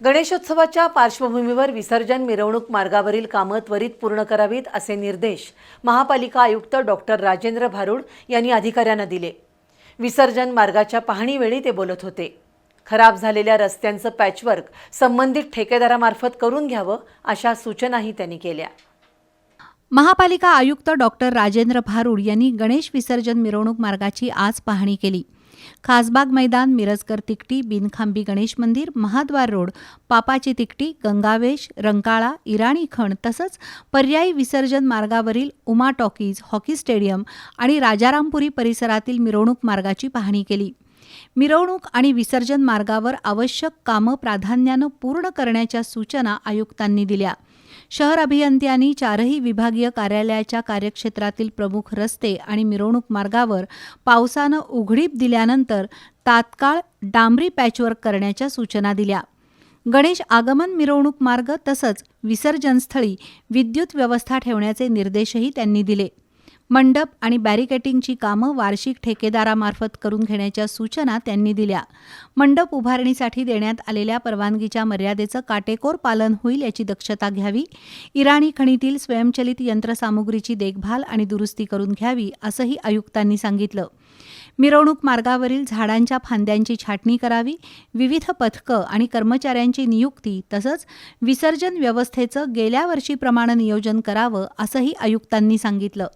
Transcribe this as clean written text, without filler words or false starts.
गणेशोत्सवाच्या पार्श्वभूमीवर विसर्जन मिरवणूक मार्गावरील कामं त्वरित पूर्ण करावीत असे निर्देश महापालिका आयुक्त डॉक्टर राजेंद्र भारुड यांनी अधिकाऱ्यांना दिले। विसर्जन मार्गाच्या पाहणीवेळी ते बोलत होते। खराब झालेल्या रस्त्यांचं पॅचवर्क संबंधित ठेकेदारामार्फत करून घ्यावं अशा सूचनाही त्यांनी केल्या। महापालिका आयुक्त डॉक्टर राजेंद्र भारुड यांनी गणेश विसर्जन मिरवणूक मार्गाची आज पाहणी केली। खासबाग मैदान, मिरजकर तिकटी, बिनखांबी गणेश मंदिर, महाद्वार रोड, पापाची तिकटी, गंगावेश, रंकाळा, इराणी खण तसंच पर्यायी विसर्जन मार्गावरील उमा टॉकीज, हॉकी स्टेडियम आणि राजारामपुरी परिसरातील मिरवणूक मार्गाची पाहणी केली। मिरवणूक आणि विसर्जन मार्गावर आवश्यक कामं प्राधान्यानं पूर्ण करण्याच्या सूचना आयुक्तांनी दिल्या। शहर अभियंत्यांनी चारही विभागीय कार्यालयाच्या कार्यक्षेत्रातील प्रमुख रस्ते आणि मिरवणूक मार्गावर पावसानं उघडीप दिल्यानंतर तात्काळ डांबरी पॅचवर्क करण्याच्या सूचना दिल्या। गणेश आगमन मिरवणूक मार्ग तसंच विसर्जनस्थळी विद्युत व्यवस्था ठेवण्याचे निर्देशही त्यांनी दिले। मंडप आणि बॅरिकेटिंगची कामं वार्षिक ठेकेदारामार्फत करून घेण्याच्या सूचना त्यांनी दिल्या। मंडप उभारणीसाठी देण्यात आलेल्या परवानगीच्या मर्यादेचं काटेकोर पालन होईल याची दक्षता घ्यावी। इराणी खणीतील स्वयंचलित यंत्रसामुग्रीची देखभाल आणि दुरुस्ती करून घ्यावी असंही आयुक्तांनी सांगितलं। मिरवणूक मार्गावरील झाडांच्या फांद्यांची छाटणी करावी, विविध पथकं आणि कर्मचाऱ्यांची नियुक्ती तसंच विसर्जन व्यवस्थेचं गेल्या वर्षीप्रमाणे नियोजन करावं असंही आयुक्तांनी सांगितलं।